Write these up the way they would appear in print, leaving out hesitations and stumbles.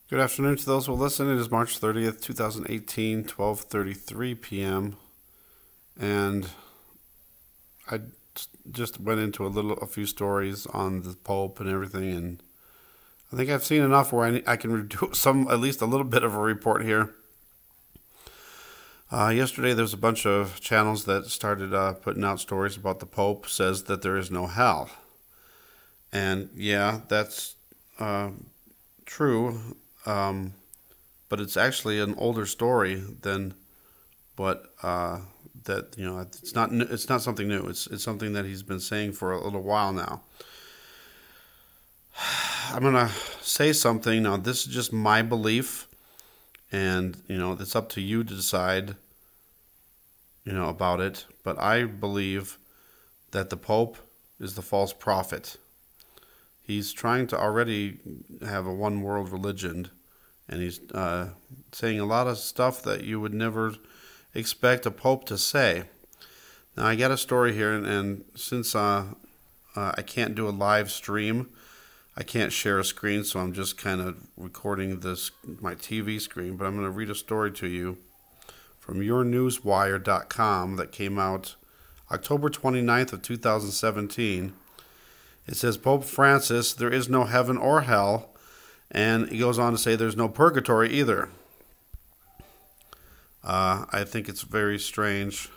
Good afternoon to those who listen. It is March 30th, 2018, 12:33 p.m. And I just went into a few stories on the Pope and everything, and I think I've seen enough where I can do at least a little bit of a report here. Yesterday, there's a bunch of channels that started putting out stories about the Pope says that there is no hell. And yeah, that's true. But it's actually an older story than what it's not something new. It's something that he's been saying for a little while now. I'm gonna say something now. This is just my belief, and it's up to you to decide about it. But I believe that the Pope is the false prophet. He's trying to already have a one world religion, and he's saying a lot of stuff that you would never expect a Pope to say. Now, I got a story here, and since I can't do a live stream, I can't share a screen, so I'm just kind of recording my TV screen, but I'm going to read a story to you from yournewswire.com that came out October 29th of 2017. It says, Pope Francis, there is no heaven or hell, and he goes on to say there's no purgatory either. I think it's very strange.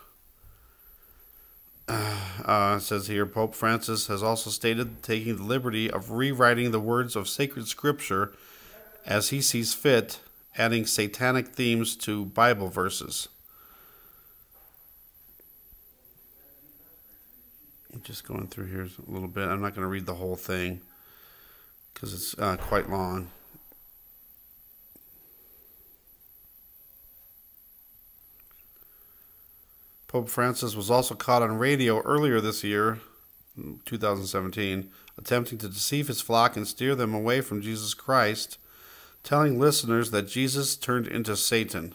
It says here, Pope Francis has also stated taking the liberty of rewriting the words of sacred scripture as he sees fit, adding satanic themes to Bible verses. I'm just going through here a little bit. I'm not going to read the whole thing because it's quite long. Pope Francis was also caught on radio earlier this year, 2017, attempting to deceive his flock and steer them away from Jesus Christ, telling listeners that Jesus turned into Satan.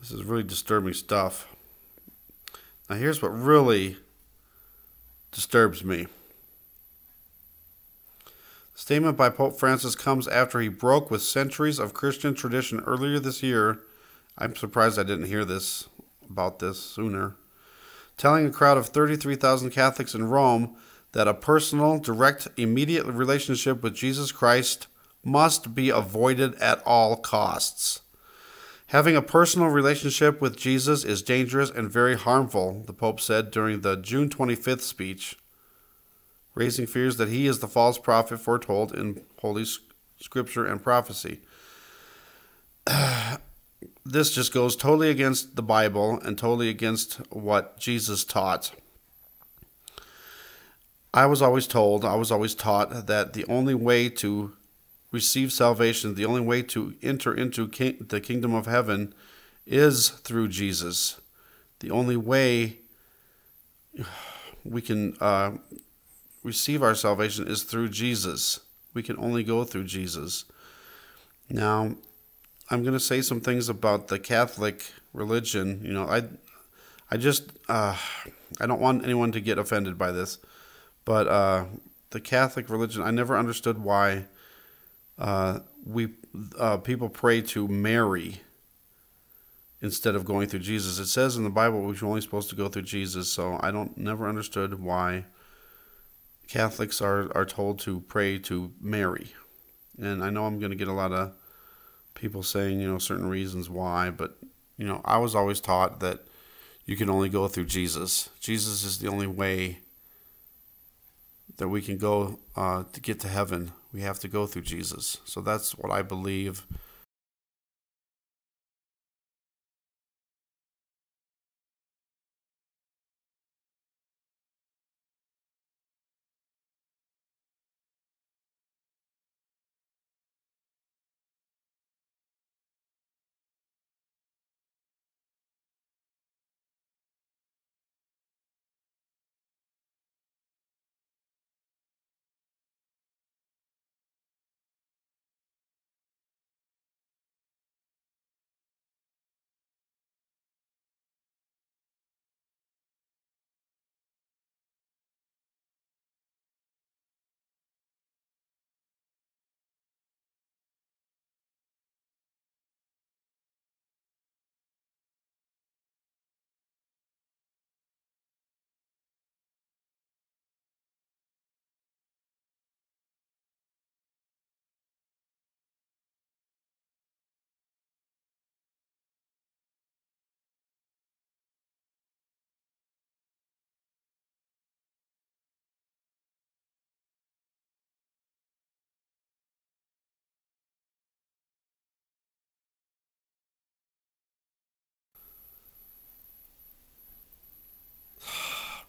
This is really disturbing stuff. Now here's what really disturbs me. The statement by Pope Francis comes after he broke with centuries of Christian tradition earlier this year. I'm surprised I didn't hear about this sooner. Telling a crowd of 33,000 Catholics in Rome that a personal, direct, immediate relationship with Jesus Christ must be avoided at all costs. Having a personal relationship with Jesus is dangerous and very harmful, the Pope said during the June 25th speech, raising fears that he is the false prophet foretold in Holy Scripture and prophecy. This just goes totally against the Bible and totally against what Jesus taught. I was always taught that the only way to receive salvation, the only way to enter into the kingdom of heaven is through Jesus. The only way we can receive our salvation is through Jesus. We can only go through Jesus. Now, I'm going to say some things about the Catholic religion. I don't want anyone to get offended by this, but the Catholic religion, I never understood why people pray to Mary instead of going through Jesus. It says in the Bible we're only supposed to go through Jesus, so I never understood why Catholics are told to pray to Mary. And I know I'm going to get a lot of people saying, certain reasons why, but, I was always taught that you can only go through Jesus. Jesus is the only way that we can go to get to heaven. We have to go through Jesus. So that's what I believe.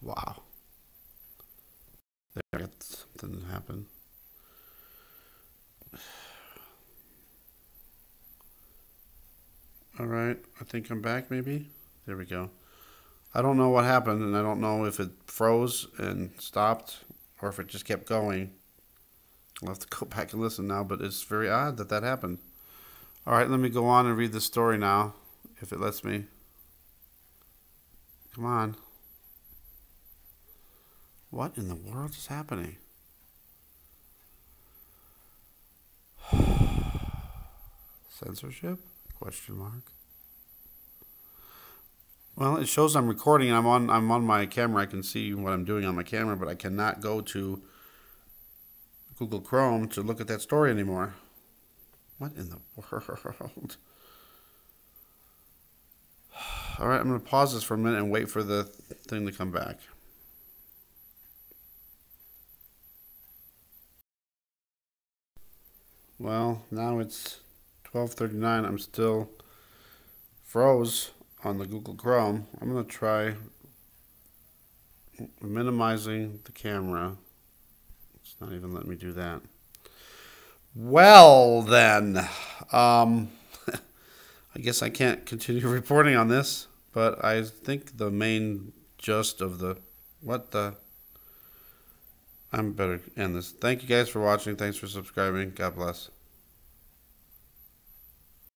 Wow. There, I got something happen. All right, I think I'm back maybe. There we go. I don't know what happened, and I don't know if it froze and stopped or if it just kept going. I'll have to go back and listen now, but it's very odd that that happened. All right, let me go on and read the story now, if it lets me. Come on. What in the world is happening? Censorship? Question mark. Well, it shows I'm recording. I'm on my camera. I can see what I'm doing on my camera, but I cannot go to Google Chrome to look at that story anymore. What in the world? All right, I'm going to pause this for a minute and wait for the thing to come back. Well, now it's 12:39. I'm still froze on the Google Chrome. I'm going to try minimizing the camera. It's not even letting me do that. Well, then, I guess I can't continue reporting on this, but I think the main gist of the I'm better end this. Thank you guys for watching. Thanks for subscribing. God bless.